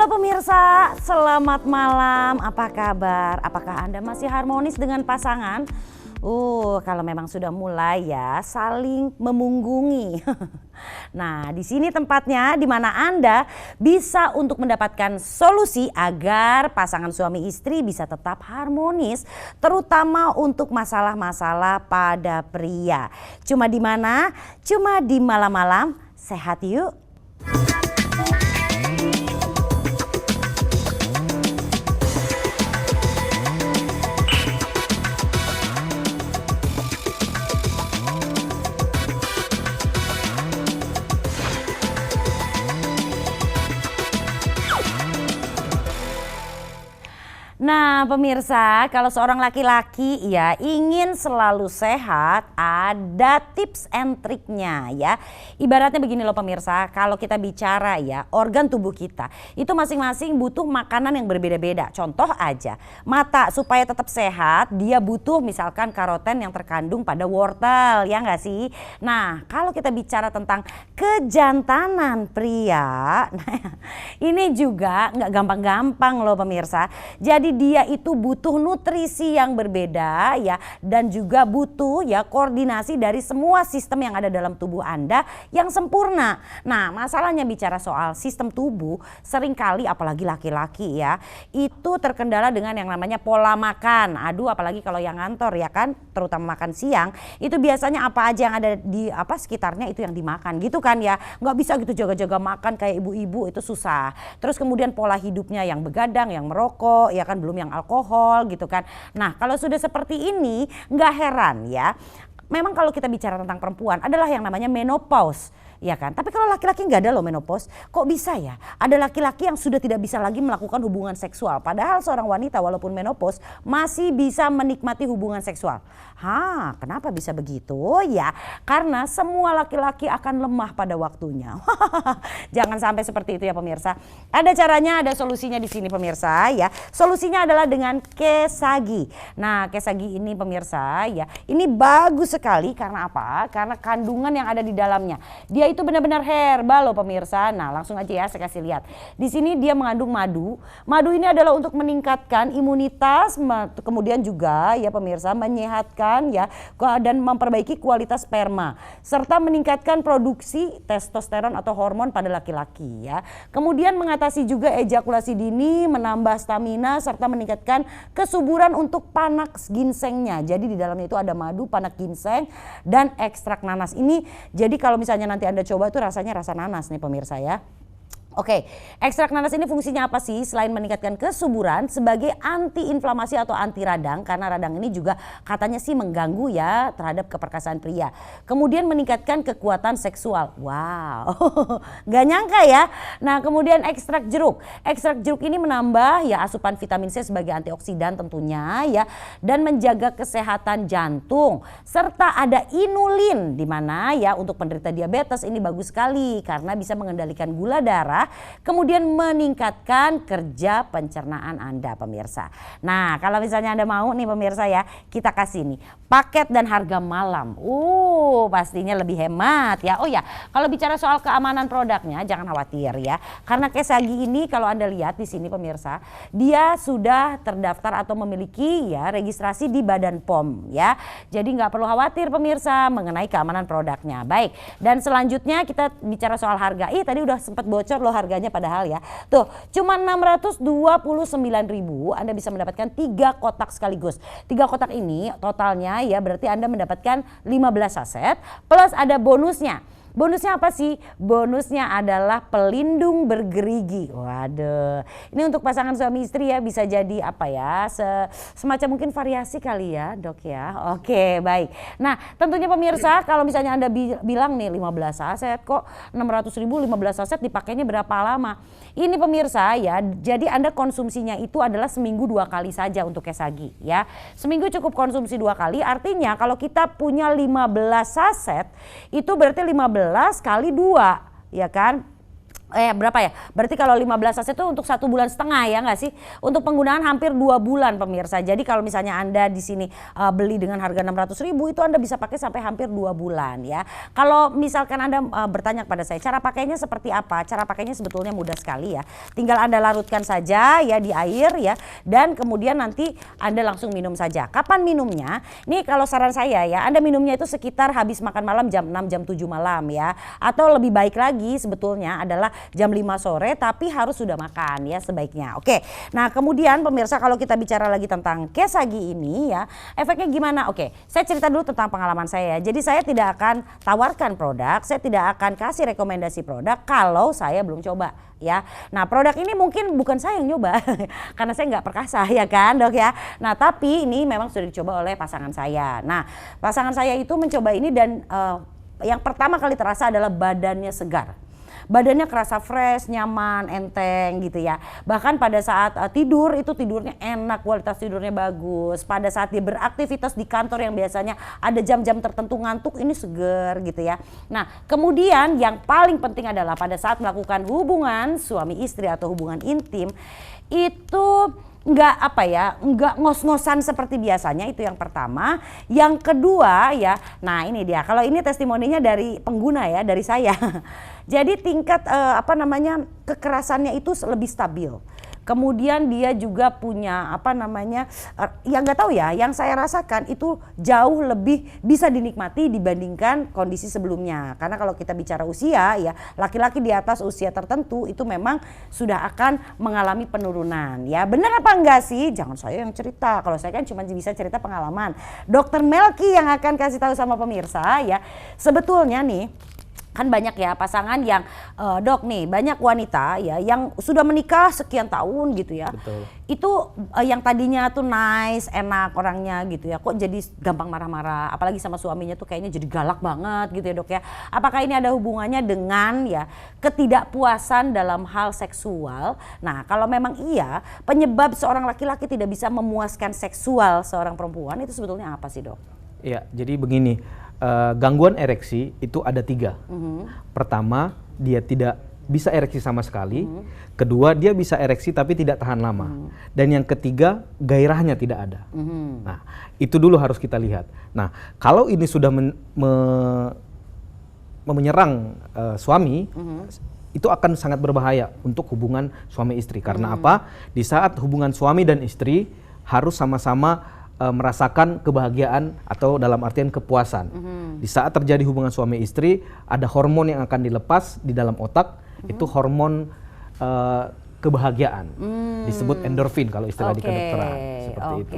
Halo pemirsa, selamat malam. Apa kabar? Apakah Anda masih harmonis dengan pasangan? Kalau memang sudah mulai ya saling memunggungi. Nah, di sini tempatnya di mana Anda bisa untuk mendapatkan solusi agar pasangan suami istri bisa tetap harmonis, terutama untuk masalah-masalah pada pria. Cuma di mana? Cuma di malam-malam sehat yuk. Nah pemirsa, kalau seorang laki-laki ya ingin selalu sehat, ada tips and triknya ya. Ibaratnya begini loh pemirsa, kalau kita bicara ya organ tubuh kita itu masing-masing butuh makanan yang berbeda-beda. Contoh aja, mata supaya tetap sehat dia butuh misalkan karoten yang terkandung pada wortel, ya nggak sih? Nah kalau kita bicara tentang kejantanan pria, nah ini juga nggak gampang-gampang loh pemirsa. Jadi dia itu butuh nutrisi yang berbeda ya, dan juga butuh ya koordinasi dari semua sistem yang ada dalam tubuh Anda yang sempurna. Nah masalahnya bicara soal sistem tubuh seringkali apalagi laki-laki ya itu terkendala dengan yang namanya pola makan. Aduh apalagi kalau yang ngantor ya kan, terutama makan siang itu biasanya apa aja yang ada di sekitarnya itu yang dimakan gitu kan ya. Nggak bisa gitu jaga-jaga makan kayak ibu-ibu, itu susah. Terus kemudian pola hidupnya yang begadang, yang merokok ya kan, belum yang alkohol gitu kan. Nah kalau sudah seperti ini nggak heran ya, memang kalau kita bicara tentang perempuan adalah yang namanya menopause. Ya kan, tapi kalau laki-laki nggak ada loh menopause. Kok bisa ya ada laki-laki yang sudah tidak bisa lagi melakukan hubungan seksual, padahal seorang wanita walaupun menopause masih bisa menikmati hubungan seksual. Kenapa bisa begitu? Ya karena semua laki-laki akan lemah pada waktunya. Jangan sampai seperti itu ya pemirsa. Ada caranya, ada solusinya di sini pemirsa ya. Solusinya adalah dengan kesagi. Nah kesagi ini pemirsa ya, ini bagus sekali karena apa? Karena kandungan yang ada di dalamnya. Dia itu benar-benar herbal loh pemirsa. Nah langsung aja ya saya kasih lihat. Di sini dia mengandung madu. Madu ini adalah untuk meningkatkan imunitas, kemudian juga ya pemirsa menyehatkan ya dan memperbaiki kualitas sperma serta meningkatkan produksi testosteron atau hormon pada laki-laki ya. Kemudian mengatasi juga ejakulasi dini, menambah stamina serta meningkatkan kesuburan untuk panak ginsengnya. Jadi di dalamnya itu ada madu, panak ginseng dan ekstrak nanas. Ini jadi kalau misalnya nanti Anda coba tuh rasanya rasa nanas nih pemirsa ya. Oke, ekstrak nanas ini fungsinya apa sih? Selain meningkatkan kesuburan sebagai anti-inflamasi atau anti radang, karena radang ini juga katanya sih mengganggu ya terhadap keperkasaan pria. Kemudian meningkatkan kekuatan seksual. Wow, gak nyangka ya. Nah kemudian ekstrak jeruk. Ekstrak jeruk ini menambah ya asupan vitamin C sebagai antioksidan tentunya ya, dan menjaga kesehatan jantung. Serta ada inulin di mana ya untuk penderita diabetes ini bagus sekali karena bisa mengendalikan gula darah. Kemudian meningkatkan kerja pencernaan Anda pemirsa. Nah kalau misalnya Anda mau nih pemirsa ya, kita kasih nih paket dan harga malam. Pastinya lebih hemat ya. Oh ya, kalau bicara soal keamanan produknya jangan khawatir ya. Karena kesagi ini kalau Anda lihat di sini pemirsa, dia sudah terdaftar atau memiliki ya registrasi di Badan POM ya. Jadi nggak perlu khawatir pemirsa mengenai keamanan produknya. Baik, dan selanjutnya kita bicara soal harga. Tadi udah sempat bocor loh harganya padahal ya. Tuh, cuma 629.000 Anda bisa mendapatkan 3 kotak sekaligus. 3 kotak ini totalnya ya berarti Anda mendapatkan 15 saset plus ada bonusnya. Bonusnya apa sih? Bonusnya adalah pelindung bergerigi. Waduh, ini untuk pasangan suami istri ya, bisa jadi apa ya, semacam mungkin variasi kali ya dok ya. Oke baik. Nah tentunya pemirsa kalau misalnya Anda bilang nih 15 saset kok 600.000, 15 saset dipakainya berapa lama? Ini pemirsa ya, jadi Anda konsumsinya itu adalah seminggu 2 kali saja untuk kesagi ya. Seminggu cukup konsumsi 2 kali, artinya kalau kita punya 15 saset itu berarti 15 kali 2 ya kan. berapa ya? Berarti kalau 15 cc itu untuk 1,5 bulan ya nggak sih? Untuk penggunaan hampir 2 bulan pemirsa. Jadi kalau misalnya Anda di sini beli dengan harga 600.000 itu Anda bisa pakai sampai hampir 2 bulan ya. Kalau misalkan Anda bertanya kepada saya, cara pakainya seperti apa? Cara pakainya sebetulnya mudah sekali ya. Tinggal Anda larutkan saja ya di air ya, dan kemudian nanti Anda langsung minum saja. Kapan minumnya? Nih kalau saran saya ya, Anda minumnya itu sekitar habis makan malam jam 6 jam 7 malam ya. Atau lebih baik lagi sebetulnya adalah jam 5 sore, tapi harus sudah makan ya sebaiknya. Oke, nah kemudian pemirsa kalau kita bicara lagi tentang Kesagi ini ya, efeknya gimana? Oke, saya cerita dulu tentang pengalaman saya. Jadi saya tidak akan tawarkan produk, saya tidak akan kasih rekomendasi produk kalau saya belum coba ya. Nah produk ini mungkin bukan saya yang nyoba karena saya nggak perkasa ya kan dok ya. Nah tapi ini memang sudah dicoba oleh pasangan saya. Nah pasangan saya itu mencoba ini dan yang pertama kali terasa adalah badannya segar. Badannya kerasa fresh, nyaman, enteng gitu ya. Bahkan pada saat tidur itu tidurnya enak, kualitas tidurnya bagus. Pada saat dia beraktivitas di kantor yang biasanya ada jam-jam tertentu ngantuk, ini seger gitu ya. Nah kemudian yang paling penting adalah pada saat melakukan hubungan suami istri atau hubungan intim itu nggak ngos-ngosan seperti biasanya, itu yang pertama. Yang kedua ya, nah ini dia, kalau ini testimoninya dari pengguna ya, dari saya. Jadi tingkat kekerasannya itu lebih stabil. Kemudian dia juga punya yang nggak tahu ya, yang saya rasakan itu jauh lebih bisa dinikmati dibandingkan kondisi sebelumnya. Karena kalau kita bicara usia ya, laki-laki di atas usia tertentu itu memang sudah akan mengalami penurunan ya. Benar apa enggak sih? Jangan saya yang cerita, kalau saya kan cuma bisa cerita pengalaman. Dokter Melki yang akan kasih tahu sama pemirsa ya. Sebetulnya nih, kan banyak ya pasangan yang dok nih, banyak wanita ya yang sudah menikah sekian tahun gitu ya. Betul. Itu yang tadinya tuh nice, enak orangnya gitu ya, kok jadi gampang marah-marah, apalagi sama suaminya tuh kayaknya jadi galak banget gitu ya dok ya. Apakah ini ada hubungannya dengan ya ketidakpuasan dalam hal seksual? Nah kalau memang iya, penyebab seorang laki-laki tidak bisa memuaskan seksual seorang perempuan itu sebetulnya apa sih dok? Ya, jadi begini. Gangguan ereksi itu ada 3. Pertama, dia tidak bisa ereksi sama sekali. Kedua, dia bisa ereksi tapi tidak tahan lama. Dan yang ketiga, gairahnya tidak ada. Nah, itu dulu harus kita lihat. Nah, kalau ini sudah menyerang suami, itu akan sangat berbahaya untuk hubungan suami istri. Karena apa? Di saat hubungan suami dan istri harus sama-sama merasakan kebahagiaan atau dalam artian kepuasan. Di saat terjadi hubungan suami istri, ada hormon yang akan dilepas di dalam otak, itu hormon kebahagiaan, disebut endorfin kalau istilah di kedokteran, seperti itu.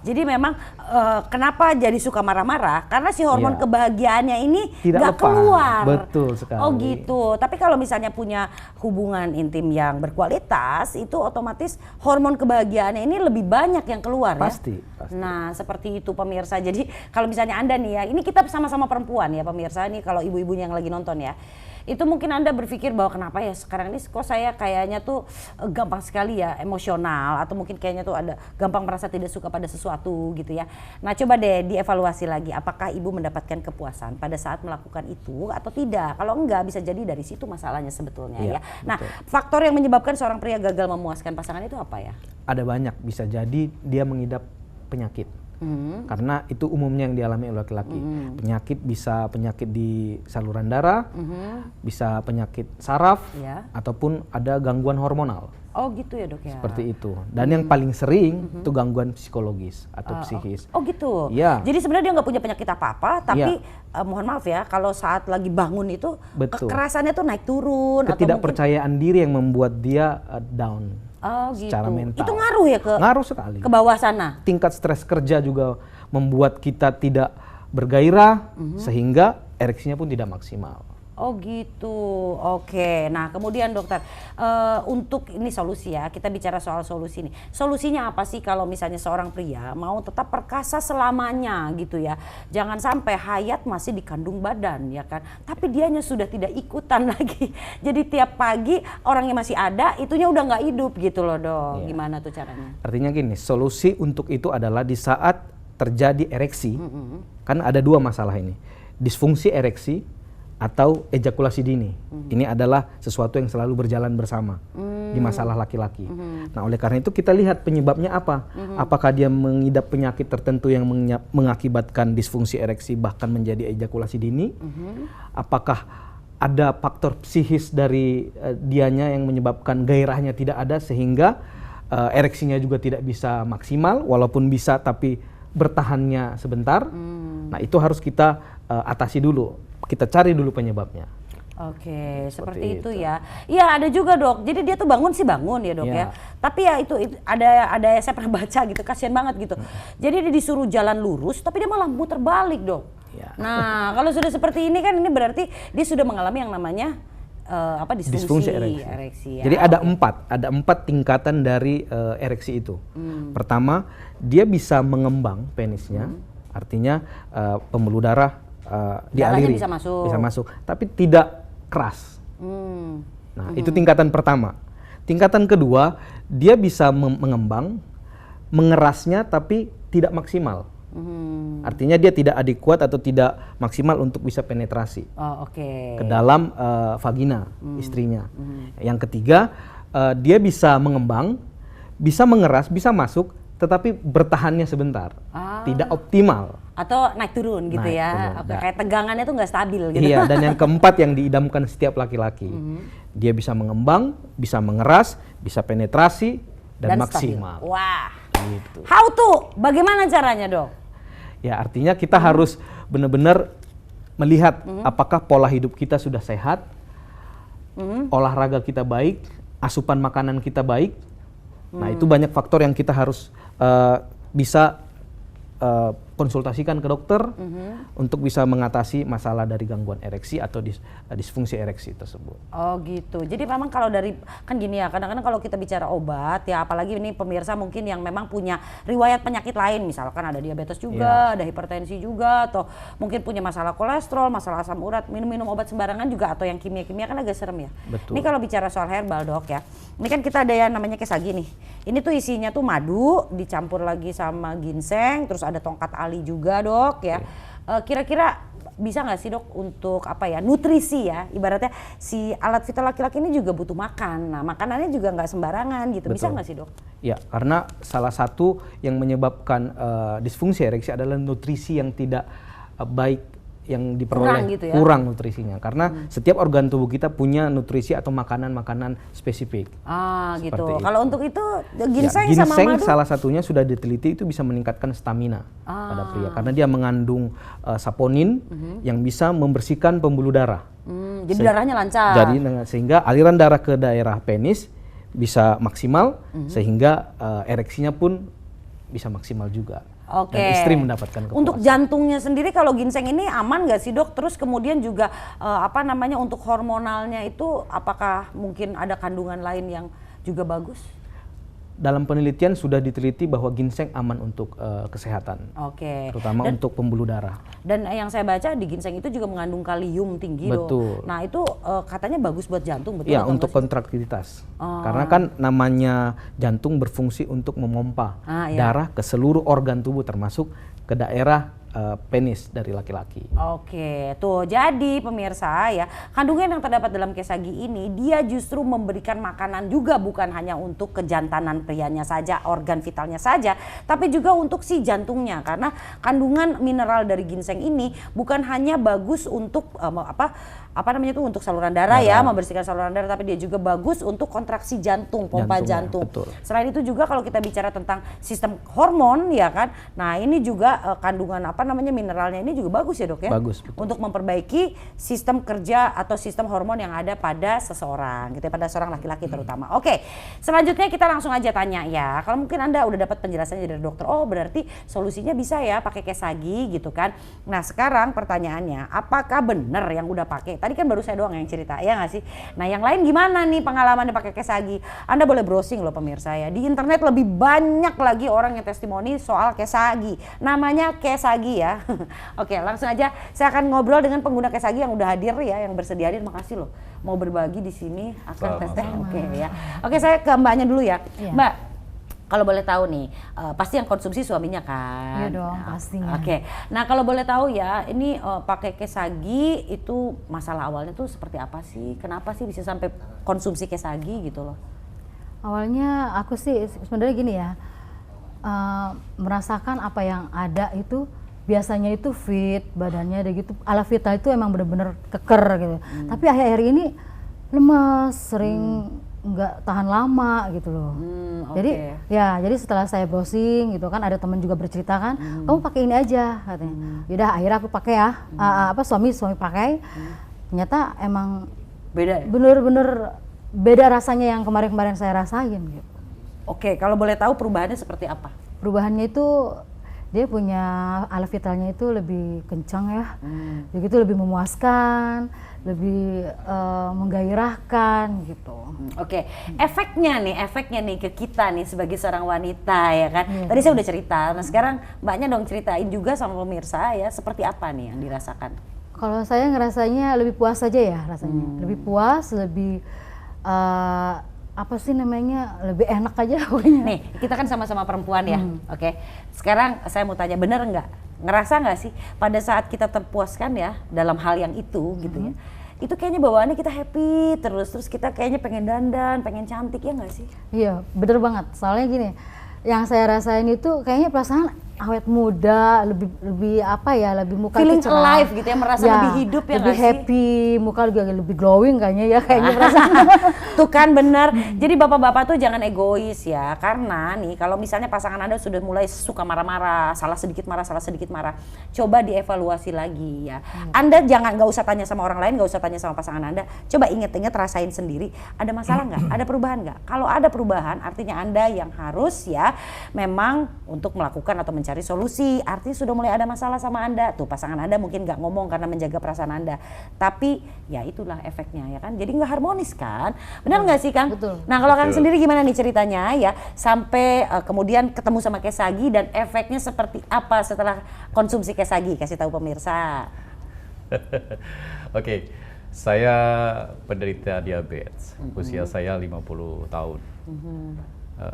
Jadi memang kenapa jadi suka marah-marah? Karena si hormon kebahagiaannya ini nggak keluar. Betul sekali. Oh gitu. Tapi kalau misalnya punya hubungan intim yang berkualitas, itu otomatis hormon kebahagiaannya ini lebih banyak yang keluar pasti, ya. Pasti. Nah seperti itu pemirsa. Jadi kalau misalnya Anda nih ya, ini kita sama-sama perempuan ya pemirsa, ini kalau ibu-ibunya yang lagi nonton ya. Itu mungkin Anda berpikir bahwa kenapa ya sekarang ini kok saya kayaknya tuh gampang sekali ya emosional, atau mungkin kayaknya tuh ada gampang merasa tidak suka pada sesuatu gitu ya. Nah coba deh dievaluasi lagi, apakah ibu mendapatkan kepuasan pada saat melakukan itu atau tidak. Kalau enggak, bisa jadi dari situ masalahnya sebetulnya ya. Nah faktor yang menyebabkan seorang pria gagal memuaskan pasangan itu apa ya? Ada banyak, bisa jadi dia mengidap penyakit. Karena itu umumnya yang dialami oleh laki-laki. Penyakit bisa penyakit di saluran darah, bisa penyakit saraf, ataupun ada gangguan hormonal. Oh gitu ya dok ya. Seperti itu. Dan yang paling sering itu gangguan psikologis atau psikis. Oh gitu. Ya. Jadi sebenarnya dia nggak punya penyakit apa-apa, tapi mohon maaf ya, kalau saat lagi bangun itu kekerasannya tuh naik turun. Ketidakpercayaan diri yang membuat dia down. Oh gitu. Secara mental. Itu ngaruh ya ngaruh sekali. Ke bawah sana. Tingkat stres kerja juga membuat kita tidak bergairah, sehingga ereksinya pun tidak maksimal. Oh gitu, oke. Nah kemudian dokter, untuk ini solusi ya, kita bicara soal solusi nih. Solusinya apa sih kalau misalnya seorang pria mau tetap perkasa selamanya gitu ya. Jangan sampai hayat masih dikandung badan ya kan, tapi dianya sudah tidak ikutan lagi. Jadi tiap pagi orangnya masih ada, itunya udah nggak hidup gitu loh dok. Gimana tuh caranya? Artinya gini, solusi untuk itu adalah di saat terjadi ereksi, kan ada 2 masalah ini. Disfungsi ereksi atau ejakulasi dini. Ini adalah sesuatu yang selalu berjalan bersama di masalah laki-laki. Nah, oleh karena itu kita lihat penyebabnya apa. Apakah dia mengidap penyakit tertentu yang mengakibatkan disfungsi ereksi bahkan menjadi ejakulasi dini? Apakah ada faktor psikis dari dianya yang menyebabkan gairahnya tidak ada sehingga ereksinya juga tidak bisa maksimal, walaupun bisa tapi bertahannya sebentar. Nah, itu harus kita atasi dulu. Kita cari dulu penyebabnya. Oke, seperti itu ya. Iya, ada juga, Dok. Jadi dia tuh bangun ya, Dok ya. Tapi ya itu ada saya pernah baca gitu, kasihan banget gitu. Jadi dia disuruh jalan lurus tapi dia malah muter balik, Dok. Ya. Nah, kalau sudah seperti ini kan ini berarti dia sudah mengalami yang namanya disfungsi ereksi ya. Jadi ada empat tingkatan dari ereksi itu. Pertama, dia bisa mengembang penisnya, artinya pembuluh darah dialiri, bisa masuk, tapi tidak keras. Nah, itu tingkatan pertama. Tingkatan kedua, dia bisa mengembang, mengerasnya tapi tidak maksimal. Artinya dia tidak adekuat atau tidak maksimal untuk bisa penetrasi ke dalam vagina istrinya. Yang ketiga, dia bisa mengembang, bisa mengeras, bisa masuk, tetapi bertahannya sebentar, tidak optimal. Atau naik turun gitu ya, kayak tegangannya tuh nggak stabil gitu. Iya, dan yang keempat yang diidamkan setiap laki-laki, dia bisa mengembang, bisa mengeras, bisa penetrasi, dan maksimal. Stabil. Wah, gitu. How to? Bagaimana caranya, Dok? Ya, artinya kita harus benar-benar melihat apakah pola hidup kita sudah sehat, olahraga kita baik, asupan makanan kita baik. Nah, itu banyak faktor yang kita harus bisa konsultasikan ke dokter untuk bisa mengatasi masalah dari gangguan ereksi atau disfungsi ereksi tersebut. Oh gitu. Jadi memang kalau dari, kan gini ya, kadang-kadang kalau kita bicara obat ya, apalagi ini pemirsa mungkin yang memang punya riwayat penyakit lain, misalkan ada diabetes juga, ada hipertensi juga, atau mungkin punya masalah kolesterol, masalah asam urat, minum-minum obat sembarangan juga, atau yang kimia-kimia kan agak serem ya. Betul. Ini kalau bicara soal herbal, Dok ya, ini kan kita ada yang namanya kesagi nih. Ini tuh isinya tuh madu dicampur lagi sama ginseng, terus ada tongkat ali juga, Dok ya. Kira-kira bisa nggak sih, Dok, untuk apa ya, nutrisi ya, ibaratnya si alat vital laki-laki ini juga butuh makan. Nah, makanannya juga nggak sembarangan gitu. Betul. Bisa nggak sih, Dok? Ya, karena salah satu yang menyebabkan disfungsi ereksi adalah nutrisi yang tidak baik yang diperoleh, kurang nutrisinya, karena setiap organ tubuh kita punya nutrisi atau makanan-makanan spesifik. Gitu. Kalau untuk itu ginseng sama madu, salah satunya sudah diteliti itu bisa meningkatkan stamina pada pria, karena dia mengandung saponin yang bisa membersihkan pembuluh darah. Jadi darahnya lancar. Jadi sehingga aliran darah ke daerah penis bisa maksimal, sehingga ereksinya pun bisa maksimal juga. Oke. Dan istri mendapatkan kepuasan. Untuk jantungnya sendiri kalau ginseng ini aman nggak sih, Dok? Terus kemudian juga untuk hormonalnya itu apakah mungkin ada kandungan lain yang juga bagus? Dalam penelitian sudah diteliti bahwa ginseng aman untuk kesehatan. Terutama untuk pembuluh darah. Dan yang saya baca di ginseng itu juga mengandung kalium tinggi. Betul. Nah, itu katanya bagus buat jantung, betul? Ya, untuk kontraktivitas. Karena kan namanya jantung berfungsi untuk memompa darah ke seluruh organ tubuh termasuk ke daerah penis dari laki-laki. Oke, tuh jadi pemirsa ya, kandungan yang terdapat dalam kesagi ini dia justru memberikan makanan juga, bukan hanya untuk kejantanan prianya saja, organ vitalnya saja, tapi juga untuk si jantungnya, karena kandungan mineral dari ginseng ini bukan hanya bagus untuk untuk saluran darah ya, membersihkan saluran darah, tapi dia juga bagus untuk kontraksi jantung, pompa jantung. Betul. Selain itu juga kalau kita bicara tentang sistem hormon ya kan, nah ini juga kandungan mineralnya ini juga bagus ya, Dok ya. Bagus, betul. Untuk memperbaiki sistem kerja atau sistem hormon yang ada pada seseorang, gitu ya, pada seorang laki-laki terutama. Oke, selanjutnya kita langsung aja tanya ya. Kalau mungkin Anda udah dapat penjelasannya dari dokter, oh berarti solusinya bisa ya pakai kesagi gitu kan. Nah sekarang pertanyaannya, apakah benar yang udah pakai? Tadi kan baru saya doang yang cerita, ya nggak sih? Nah yang lain gimana nih pengalamannya pakai kesagi? Anda boleh browsing loh pemirsa ya. Di internet lebih banyak lagi orang yang testimoni soal kesagi. Namanya kesagi ya. Oke, langsung aja saya akan ngobrol dengan pengguna kesagi yang udah hadir ya, yang bersedia hadir. Makasih loh mau berbagi di sini akan tes. Oke ya. Oke, saya ke Mbaknya dulu ya. Mbak, Kalau boleh tahu nih, pasti yang konsumsi suaminya kan? Iya dong, pastinya. Oke, nah kalau boleh tahu ya, ini pakai kesagi itu masalah awalnya tuh seperti apa sih? Kenapa sih bisa sampai konsumsi kesagi gitu loh? Awalnya aku sih sebenarnya gini ya, merasakan apa yang ada itu biasanya itu fit badannya ada gitu, ala Vita itu emang bener-bener keker gitu. Tapi akhir-akhir ini lemes, sering nggak tahan lama gitu loh. Jadi ya, jadi setelah saya browsing gitu kan, ada teman juga bercerita kan, kamu pakai ini aja katanya. Yaudah akhirnya aku pakai ya, suami pakai. Ternyata emang Beda ya? bener-bener beda rasanya yang kemarin-kemarin saya rasain gitu. Oke, kalau boleh tahu perubahannya seperti apa? Perubahannya itu dia punya ala vitalnya itu lebih kencang ya, begitu lebih memuaskan, lebih menggairahkan gitu. Oke, efeknya nih ke kita nih sebagai seorang wanita ya kan. Tadi saya udah cerita, nah sekarang mbaknya dong ceritain juga sama pemirsa ya, seperti apa nih yang dirasakan? Kalau saya ngerasanya lebih puas aja ya rasanya, lebih puas, lebih apa sih namanya, lebih enak aja pokoknya. Nih, kita kan sama-sama perempuan ya, oke. Sekarang saya mau tanya, bener nggak? Ngerasa nggak sih pada saat kita terpuaskan ya dalam hal yang itu gitu ya, itu kayaknya bawaannya kita happy terus kita kayaknya pengen dandan, pengen cantik ya nggak sih? Iya, bener banget. Soalnya gini, yang saya rasain itu kayaknya perasaan awet muda, lebih apa ya, lebih muka Feeling itu cerah. alive gitu ya, merasa lebih hidup ya lebih nggak sih? happy, muka juga lebih glowing kayaknya ya, kayaknya perasaan. Tuh kan bener. Jadi bapak-bapak tuh jangan egois ya, karena nih kalau misalnya pasangan Anda sudah mulai suka marah-marah, salah sedikit marah, coba dievaluasi lagi ya. Anda nggak usah tanya sama orang lain, nggak usah tanya sama pasangan Anda, coba inget-inget, rasain sendiri, ada masalah nggak, ada perubahan nggak? Kalau ada perubahan, artinya Anda yang harus ya memang untuk melakukan atau mencari solusi. Artinya sudah mulai ada masalah sama Anda, tuh pasangan Anda mungkin nggak ngomong karena menjaga perasaan Anda, tapi ya itulah efeknya ya kan, jadi nggak harmonis kan. Benar nggak sih Kang? Betul. Nah kalau Kang sendiri gimana nih ceritanya ya, sampai kemudian ketemu sama kesagi dan efeknya seperti apa setelah konsumsi kesagi? Kasih tahu pemirsa. Oke, saya penderita diabetes, usia saya 50 tahun.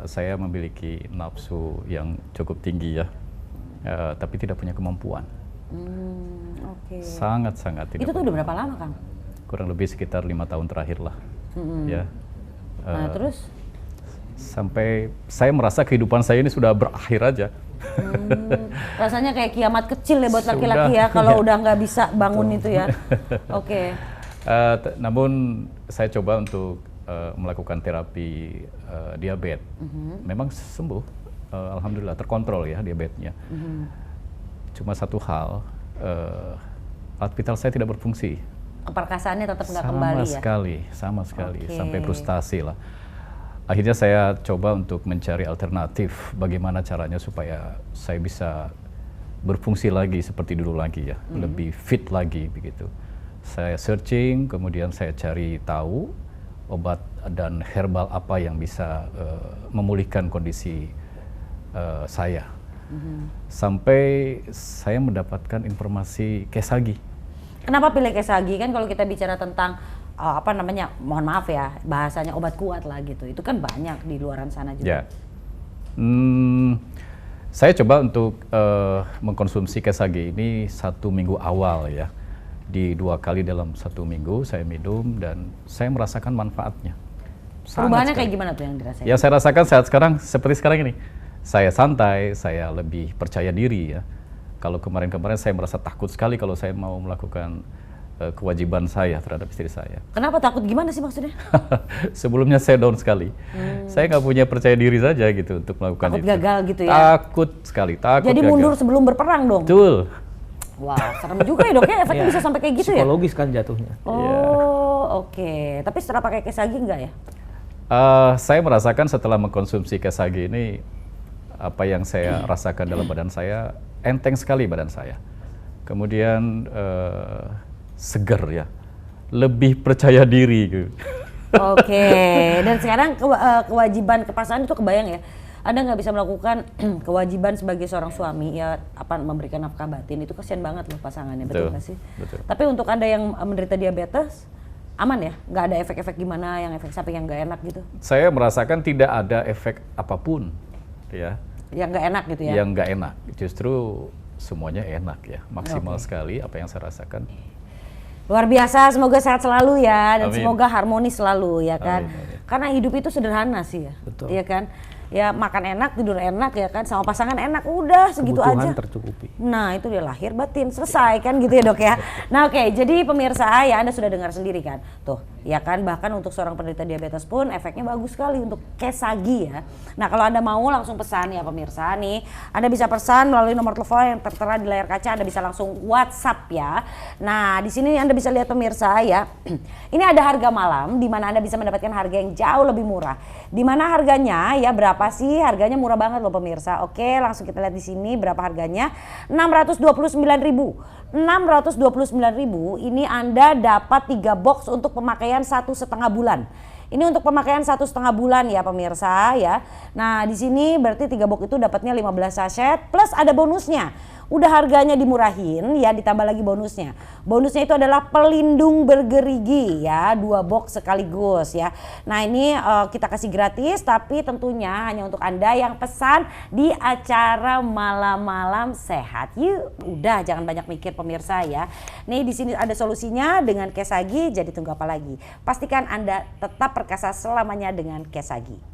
Saya memiliki nafsu yang cukup tinggi ya, tapi tidak punya kemampuan. Sangat-sangat tidak. Itu tuh udah berapa lama Kang? Kurang lebih sekitar 5 tahun terakhir lah. Ya. Nah terus? Sampai saya merasa kehidupan saya ini sudah berakhir aja. Rasanya kayak kiamat kecil ya buat Sudah, laki-laki ya kalau iya. udah nggak bisa bangun itu ya. Oke. Namun saya coba untuk melakukan terapi diabetes. Memang sembuh, alhamdulillah terkontrol ya diabetesnya. Cuma satu hal, alat vital saya tidak berfungsi. Keperkasaannya tetap nggak kembali ya? Sama sekali, Oke. sampai frustasi lah. Akhirnya saya coba untuk mencari alternatif bagaimana caranya supaya saya bisa berfungsi lagi seperti dulu lagi ya, lebih fit lagi begitu. Saya searching, kemudian saya cari tahu obat dan herbal apa yang bisa memulihkan kondisi saya. Sampai saya mendapatkan informasi kesagi. Kenapa pilih kesagi? Kan kalau kita bicara tentang apa namanya, mohon maaf ya, bahasanya obat kuat lah gitu. Itu kan banyak di luaran sana juga. Ya. Saya coba untuk mengkonsumsi kesagi ini 1 minggu awal ya. Di 2 kali dalam 1 minggu saya minum dan saya merasakan manfaatnya. Perubahannya kayak gimana tuh yang dirasain? Ya saya rasakan saat sekarang seperti sekarang ini. Saya santai, saya lebih percaya diri ya. Kalau kemarin-kemarin saya merasa takut sekali kalau saya mau melakukan kewajiban saya terhadap istri saya. Kenapa takut, gimana sih maksudnya? Sebelumnya saya down sekali. Saya nggak punya percaya diri saja gitu untuk melakukan Takut itu. gagal gitu ya? Takut sekali, takut Jadi gagal. mundur sebelum berperang dong? Betul. Wah, serem juga ya dok ya, efeknya bisa sampai kayak gitu ya? Psikologis kan jatuhnya. Oh, oke. Tapi setelah pakai kesagi enggak ya? Saya merasakan setelah mengkonsumsi kesagi ini, apa yang saya rasakan dalam badan saya, enteng sekali badan saya. Kemudian seger ya, lebih percaya diri gitu. Oke, dan sekarang kewajiban kepasangan itu kebayang ya? Anda nggak bisa melakukan kewajiban sebagai seorang suami ya, apa memberikan nafkah batin, itu kasihan banget loh pasangannya, betul nggak sih? Betul. Tapi untuk Anda yang menderita diabetes, aman ya? Nggak ada efek-efek gimana, yang efek samping yang nggak enak gitu? Saya merasakan tidak ada efek apapun. ya. Yang nggak enak gitu ya? Yang nggak enak, justru semuanya enak ya, maksimal sekali apa yang saya rasakan. Luar biasa, semoga sehat selalu ya, dan Amin. semoga harmonis selalu ya kan. Amin. Karena hidup itu sederhana sih ya, Betul. iya kan. Ya makan enak, tidur enak ya kan, sama pasangan enak, udah segitu Kebutuhan aja. tercukupi. Nah itu dia lahir batin, selesai kan gitu ya dok ya. Nah oke, jadi pemirsa ya Anda sudah dengar sendiri kan. Tuh ya kan, bahkan untuk seorang penderita diabetes pun efeknya bagus sekali untuk Kesagi ya. Nah kalau Anda mau langsung pesan ya pemirsa nih, Anda bisa pesan melalui nomor telepon yang tertera di layar kaca, Anda bisa langsung WhatsApp ya. Nah di sini Anda bisa lihat pemirsa ya, ini ada harga malam di mana Anda bisa mendapatkan harga yang jauh lebih murah. Di mana harganya ya berapa sih? Harganya murah banget loh pemirsa. Oke, langsung kita lihat di sini berapa harganya. 629.000. 629.000 ini Anda dapat 3 box untuk pemakaian 1,5 bulan. Ini untuk pemakaian 1,5 bulan ya pemirsa ya. Nah, di sini berarti 3 box itu dapatnya 15 sachet plus ada bonusnya. Udah harganya dimurahin ya, ditambah lagi bonusnya. Bonusnya itu adalah pelindung bergerigi ya, 2 box sekaligus ya. Nah ini kita kasih gratis, tapi tentunya hanya untuk Anda yang pesan di acara malam-malam sehat. Yuk, udah jangan banyak mikir pemirsa ya. Nih di sini ada solusinya dengan Kesagi, jadi tunggu apa lagi? Pastikan Anda tetap perkasa selamanya dengan Kesagi.